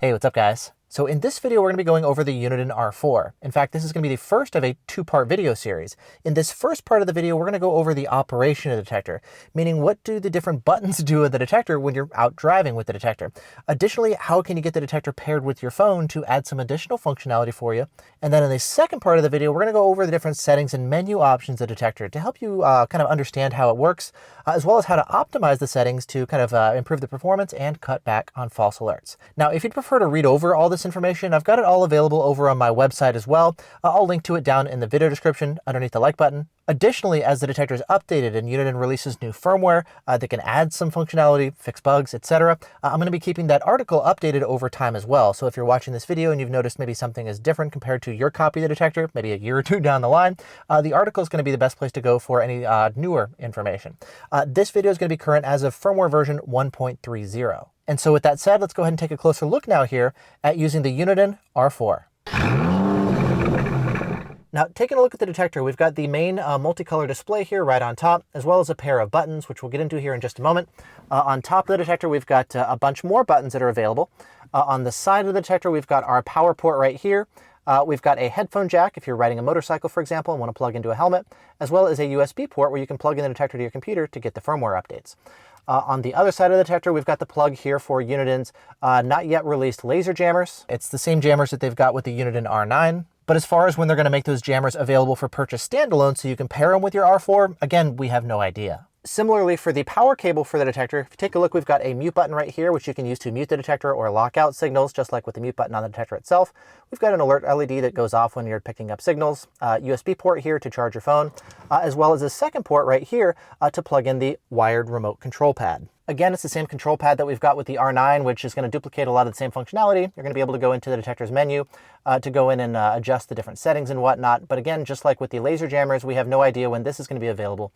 Hey, what's up guys? So in this video, we're going to be going over the Uniden R4. In fact, this is going to be the first of a two-part video series. In this first part of the video, we're going to go over the operation of the detector, meaning what do the different buttons do with the detector when you're out driving with the detector. Additionally, how can you get the detector paired with your phone to add some additional functionality for you. And then in the second part of the video, we're going to go over the different settings and menu options of the detector to help you kind of understand how it works, as well as how to optimize the settings to kind of improve the performance and cut back on false alerts. Now, if you'd prefer to read over all this information, I've got it all available over on my website as well. I'll link to it down in the video description underneath the like button. Additionally, as the detector is updated and Uniden releases new firmware that can add some functionality, fix bugs, etc., I'm going to be keeping that article updated over time as well. So if you're watching this video and you've noticed maybe something is different compared to your copy of the detector, maybe a year or two down the line, the article is going to be the best place to go for any newer information. This video is going to be current as of firmware version 1.30. And so with that said, let's go ahead and take a closer look now here at using the Uniden R4. Now, taking a look at the detector, we've got the main multicolor display here right on top, as well as a pair of buttons, which we'll get into here in just a moment. On top of the detector, we've got a bunch more buttons that are available. On the side of the detector, we've got our power port right here. We've got a headphone jack if you're riding a motorcycle, for example, and want to plug into a helmet, as well as a USB port where you can plug in the detector to your computer to get the firmware updates. On the other side of the detector, we've got the plug here for Uniden's not yet released laser jammers. It's the same jammers that they've got with the Uniden R9. But as far as when they're going to make those jammers available for purchase standalone so you can pair them with your R4, again, we have no idea. Similarly, for the power cable for the detector, if you take a look, we've got a mute button right here, which you can use to mute the detector or lock out signals, just like with the mute button on the detector itself. We've got an alert LED that goes off when you're picking up signals, USB port here to charge your phone, as well as a second port right here to plug in the wired remote control pad. Again, it's the same control pad that we've got with the R9, which is going to duplicate a lot of the same functionality. You're going to be able to go into the detector's menu to go in and adjust the different settings and whatnot. But again, just like with the laser jammers, we have no idea when this is going to be available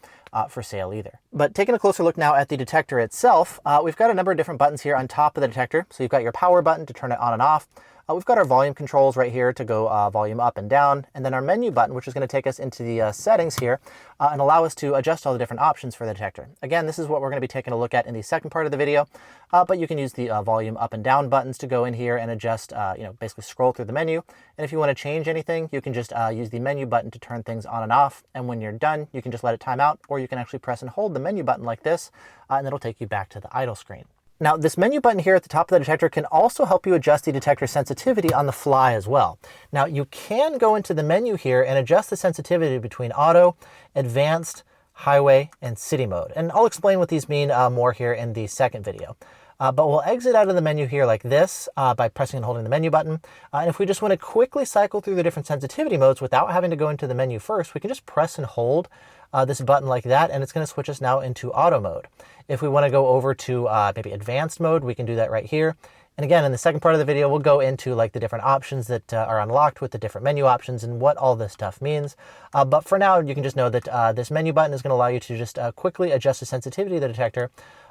for sale either. But taking a closer look now at the detector itself, we've got a number of different buttons here on top of the detector. So you've got your power button to turn it on and off. We've got our volume controls right here to go volume up and down, and then our menu button, which is going to take us into the settings here and allow us to adjust all the different options for the detector. Again, this is what we're going to be taking a look at in the second part of the video, but you can use the volume up and down buttons to go in here and adjust, basically scroll through the menu. And if you want to change anything, you can just use the menu button to turn things on and off. And when you're done, you can just let it time out, or you can actually press and hold the menu button like this, and it'll take you back to the idle screen. Now, this menu button here at the top of the detector can also help you adjust the detector sensitivity on the fly as well. Now, you can go into the menu here and adjust the sensitivity between auto, advanced, highway, and city mode. And I'll explain what these mean more here in the second video. But we'll exit out of the menu here like this by pressing and holding the menu button. And if we just want to quickly cycle through the different sensitivity modes without having to go into the menu first, we can just press and hold this button like that, and it's going to switch us now into auto mode. If we want to go over to maybe advanced mode, we can do that right here. And again, in the second part of the video, we'll go into like the different options that are unlocked with the different menu options and what all this stuff means. But for now, you can just know that this menu button is going to allow you to just quickly adjust the sensitivity of the detector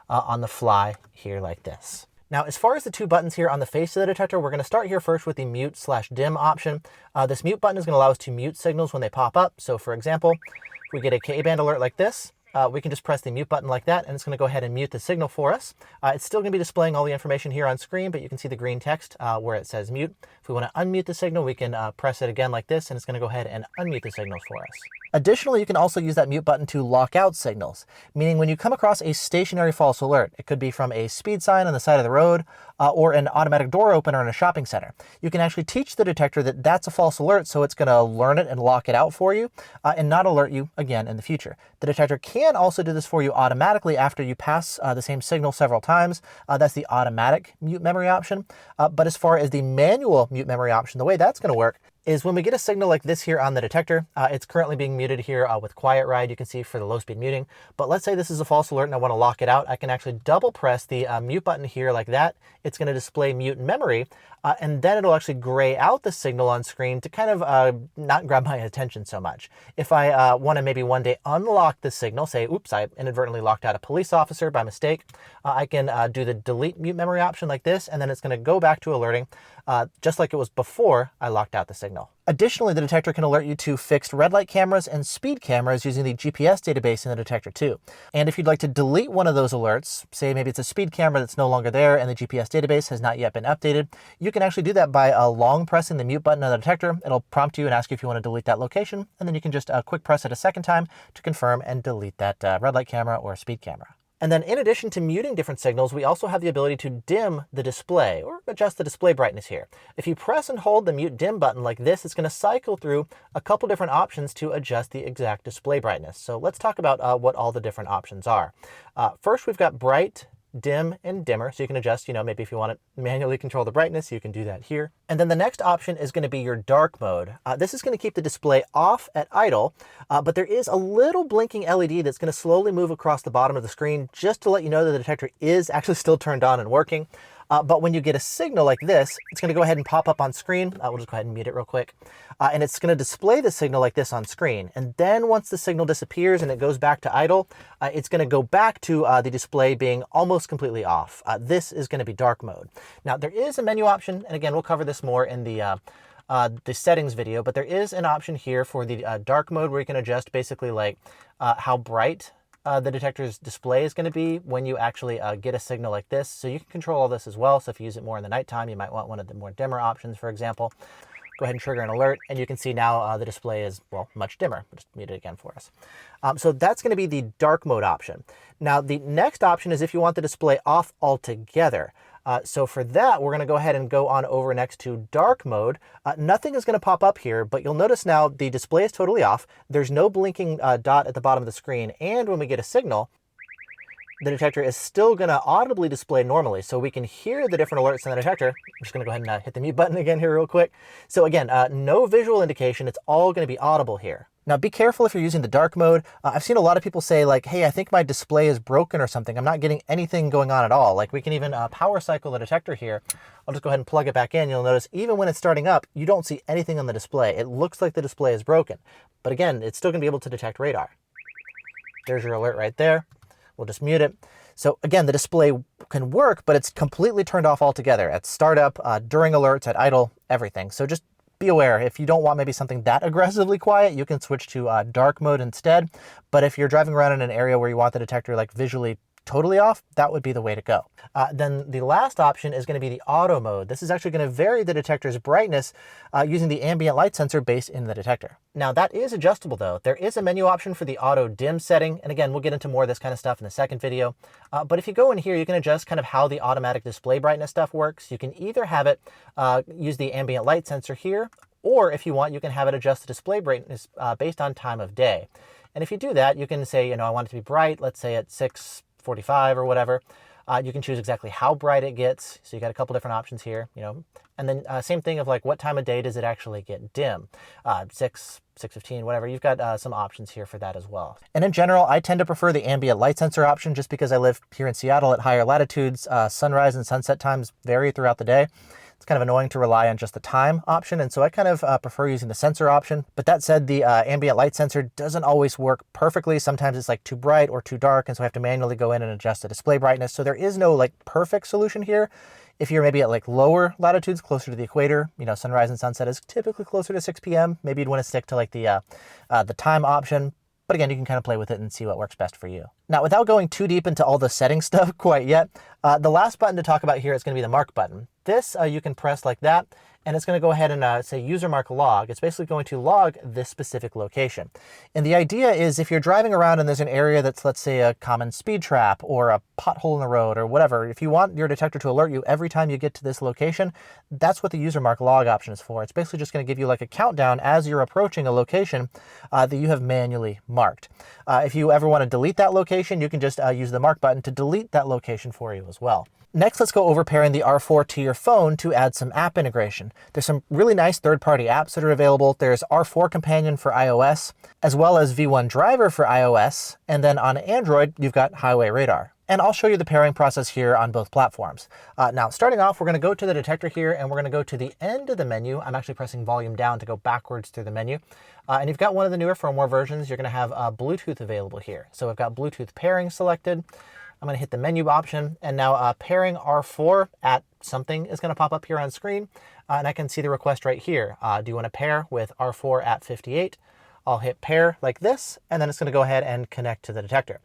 on the fly here like this. Now, as far as the two buttons here on the face of the detector, we're going to start here first with the mute/dim option. This mute button is going to allow us to mute signals when they pop up. So for example, if we get a K-band alert like this, we can just press the mute button like that, and it's going to go ahead and mute the signal for us. It's still going to be displaying all the information here on screen, but you can see the green text where it says mute. If we want to unmute the signal, we can press it again like this, and it's going to go ahead and unmute the signal for us. Additionally, you can also use that mute button to lock out signals, meaning when you come across a stationary false alert, it could be from a speed sign on the side of the road or an automatic door opener in a shopping center. You can actually teach the detector that that's a false alert, so it's going to learn it and lock it out for you and not alert you again in the future. The detector can also do this for you automatically after you pass the same signal several times. That's the automatic mute memory option. But as far as the manual mute memory option, the way that's going to work is when we get a signal like this here on the detector, it's currently being muted here with Quiet Ride, you can see for the low speed muting. But let's say this is a false alert and I want to lock it out. I can actually double press the mute button here like that. It's going to display mute memory, and then it'll actually gray out the signal on screen to kind of not grab my attention so much. If I want to maybe one day unlock the signal, say, oops, I inadvertently locked out a police officer by mistake, I can do the delete mute memory option like this, and then it's going to go back to alerting. just like it was before I locked out the signal. Additionally, the detector can alert you to fixed red light cameras and speed cameras using the GPS database in the detector too. And if you'd like to delete one of those alerts, say maybe it's a speed camera that's no longer there and the GPS database has not yet been updated, you can actually do that by long pressing the mute button on the detector. It'll prompt you and ask you if you want to delete that location, and then you can just quick press it a second time to confirm and delete that red light camera or speed camera. And then in addition to muting different signals, we also have the ability to dim the display or adjust the display brightness here. If you press and hold the mute dim button like this, it's going to cycle through a couple different options to adjust the exact display brightness. So let's talk about what all the different options are. First, we've got bright, dim, and dimmer. So you can adjust, maybe if you want to manually control the brightness, you can do that here. And then the next option is going to be your dark mode. This is going to keep the display off at idle, but there is a little blinking LED that's going to slowly move across the bottom of the screen just to let you know that the detector is actually still turned on and working. But when you get a signal like this, it's going to go ahead and pop up on screen. We'll just go ahead and mute it real quick. And it's going to display the signal like this on screen. And then once the signal disappears and it goes back to idle, it's going to go back to the display being almost completely off. This is going to be dark mode. Now, there is a menu option, and again, we'll cover this more in the settings video, but there is an option here for the dark mode where you can adjust basically like how bright the detector's display is going to be when you actually get a signal like this. So you can control all this as well. So if you use it more in the nighttime, you might want one of the more dimmer options, for example. Go ahead and trigger an alert, and you can see now the display is, well, much dimmer. I'll just mute it again for us. So that's going to be the dark mode option. Now, the next option is if you want the display off altogether. So for that, we're going to go ahead and go on over next to dark mode. Nothing is going to pop up here, but you'll notice now the display is totally off. There's no blinking dot at the bottom of the screen. And when we get a signal, the detector is still going to audibly display normally. So we can hear the different alerts in the detector. I'm just going to go ahead and hit the mute button again here real quick. So again, no visual indication. It's all going to be audible here. Now, be careful if you're using the dark mode. I've seen a lot of people say like, hey, I think my display is broken or something. I'm not getting anything going on at all. Like we can even power cycle the detector here. I'll just go ahead and plug it back in. You'll notice even when it's starting up, you don't see anything on the display. It looks like the display is broken. But again, it's still going to be able to detect radar. There's your alert right there. We'll just mute it. So again, the display can work, but it's completely turned off altogether at startup, during alerts, at idle, everything. So just be aware, if you don't want maybe something that aggressively quiet, you can switch to dark mode instead. But if you're driving around in an area where you want the detector like visually totally off, that would be the way to go. Then the last option is going to be the auto mode. This is actually going to vary the detector's brightness using the ambient light sensor based in the detector. Now that is adjustable though. There is a menu option for the auto dim setting. And again, we'll get into more of this kind of stuff in the second video. But if you go in here, you can adjust kind of how the automatic display brightness stuff works. You can either have it use the ambient light sensor here, or if you want, you can have it adjust the display brightness based on time of day. And if you do that, you can say, I want it to be bright, let's say at 6:45 or whatever. You can choose exactly how bright it gets. So you got a couple different options here, and then same thing of like what time of day does it actually get dim? 6:15, whatever. You've got some options here for that as well. And in general, I tend to prefer the ambient light sensor option just because I live here in Seattle at higher latitudes. Sunrise and sunset times vary throughout the day. It's kind of annoying to rely on just the time option, and so I kind of prefer using the sensor option. But that said, the ambient light sensor doesn't always work perfectly. Sometimes it's like too bright or too dark, and so I have to manually go in and adjust the display brightness. So there is no like perfect solution here. If you're maybe at like lower latitudes, closer to the equator, sunrise and sunset is typically closer to 6 p.m. Maybe you'd want to stick to like the time option. But again, you can kind of play with it and see what works best for you. Now, without going too deep into all the setting stuff quite yet, the last button to talk about here is going to be the mark button. This you can press like that, and it's going to go ahead and say user mark log. It's basically going to log this specific location. And the idea is if you're driving around and there's an area that's, let's say, a common speed trap or a pothole in the road or whatever, if you want your detector to alert you every time you get to this location, that's what the user mark log option is for. It's basically just going to give you like a countdown as you're approaching a location that you have manually marked. If you ever want to delete that location, you can just use the mark button to delete that location for you as well. Next, let's go over pairing the R4 to your phone to add some app integration. There's some really nice third-party apps that are available. There's R4 Companion for iOS, as well as V1 Driver for iOS. And then on Android, you've got Highway Radar. And I'll show you the pairing process here on both platforms. Now, starting off, we're going to go to the detector here, and we're going to go to the end of the menu. I'm actually pressing volume down to go backwards through the menu. And you've got one of the newer firmware versions. You're going to have Bluetooth available here. So we've got Bluetooth pairing selected. I'm going to hit the menu option, and now pairing R4 at something is going to pop up here on screen. And I can see the request right here. Do you want to pair with R4 at 58? I'll hit pair like this, and then it's going to go ahead and connect to the detector.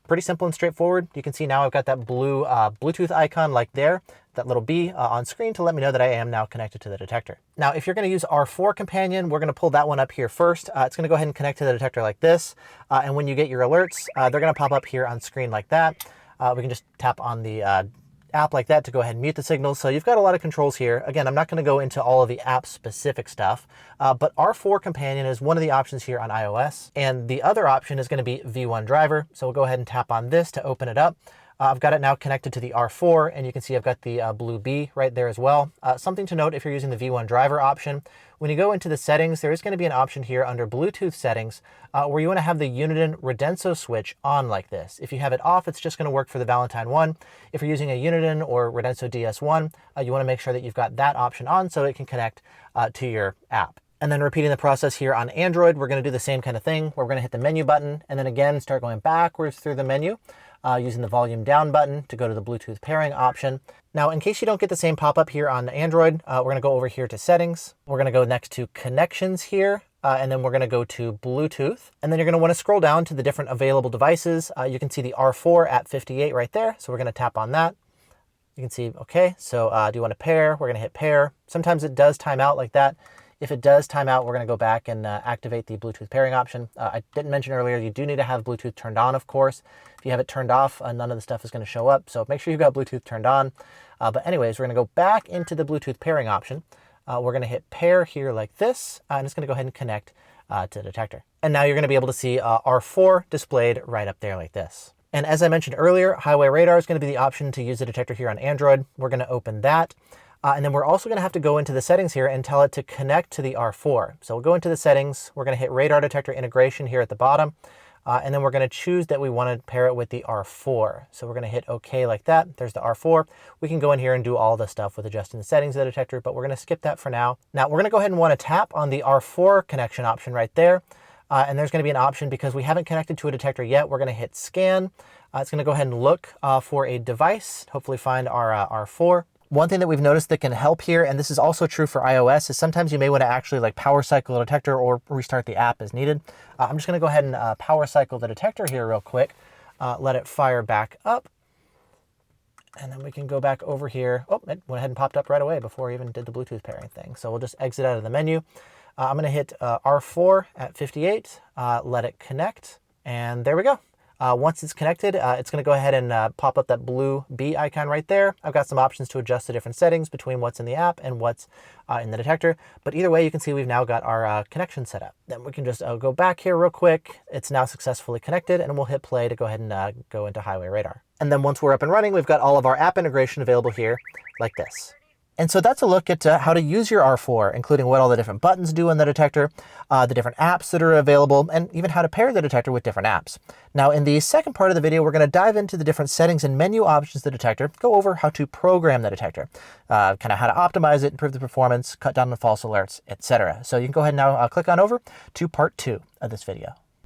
Pretty simple and straightforward. You can see now I've got that blue Bluetooth icon like there, that little B on screen to let me know that I am now connected to the detector. Now, if you're going to use R4 companion, we're going to pull that one up here first. It's going to go ahead and connect to the detector like this. And when you get your alerts, they're going to pop up here on screen like that. We can just tap on the app like that to go ahead and mute the signals. So you've got a lot of controls here. Again, I'm not going to go into all of the app specific stuff, but R4 companion is one of the options here on iOS. And the other option is going to be V1 driver. So we'll go ahead and tap on this to open it up. I've got it now connected to the R4, and you can see I've got the blue B right there as well. Something to note if you're using the V1 driver option, when you go into the settings, there is going to be an option here under Bluetooth settings where you want to have the Uniden Redenso switch on like this. If you have it off, it's just going to work for the Valentine 1. If you're using a Uniden or Redenso DS1, you want to make sure that you've got that option on so it can connect to your app. And then repeating the process here on Android, we're going to do the same kind of thing where we're going to hit the menu button and then again start going backwards through the menu. Using the volume down button to go to the Bluetooth pairing option. Now, in case you don't get the same pop-up here on Android, we're going to go over here to settings. We're going to go next to connections here, and then we're going to go to Bluetooth. And then you're going to want to scroll down to the different available devices. You can see the R4 at 58 right there. So we're going to tap on that. You can see, okay, so do you want to pair? We're going to hit pair. Sometimes it does time out like that. If it does time out, we're going to go back and activate the Bluetooth pairing option. I didn't mention earlier, you do need to have Bluetooth turned on, of course. If you have it turned off, none of the stuff is going to show up. So make sure you've got Bluetooth turned on. But anyways, we're going to go back into the Bluetooth pairing option. We're going to hit pair here like this, and it's going to go ahead and connect to the detector. And now you're going to be able to see R4 displayed right up there like this. And as I mentioned earlier, highway radar is going to be the option to use the detector here on Android. We're going to open that. And then we're also going to have to go into the settings here and tell it to connect to the R4. So we'll go into the settings. We're going to hit radar detector integration here at the bottom. And then we're going to choose that we want to pair it with the R4. So we're going to hit OK like that. There's the R4. We can go in here and do all the stuff with adjusting the settings of the detector, but we're going to skip that for now. Now we're going to go ahead and want to tap on the R4 connection option right there. And there's going to be an option because we haven't connected to a detector yet. We're going to hit scan. It's going to go ahead and look for a device, hopefully find our R4. One thing that we've noticed that can help here, and this is also true for iOS, is sometimes you may want to actually like power cycle a detector or restart the app as needed. I'm just going to go ahead and power cycle the detector here real quick. Let it fire back up. And then we can go back over here. Oh, it went ahead and popped up right away before we even did the Bluetooth pairing thing. So we'll just exit out of the menu. I'm going to hit R4 at 58, let it connect, and there we go. Once it's connected, it's going to go ahead and pop up that blue B icon right there. I've got some options to adjust the different settings between what's in the app and what's in the detector. But either way, you can see we've now got our connection set up. Then we can just go back here real quick. It's now successfully connected, and we'll hit play to go ahead and go into highway radar. And then once we're up and running, we've got all of our app integration available here like this. And so that's a look at how to use your R4, including what all the different buttons do in the detector, the different apps that are available, and even how to pair the detector with different apps. Now, in the second part of the video, we're going to dive into the different settings and menu options of the detector, go over how to program the detector, kind of how to optimize it, improve the performance, cut down on false alerts, etc. So you can go ahead and now click on over to part 2 of this video.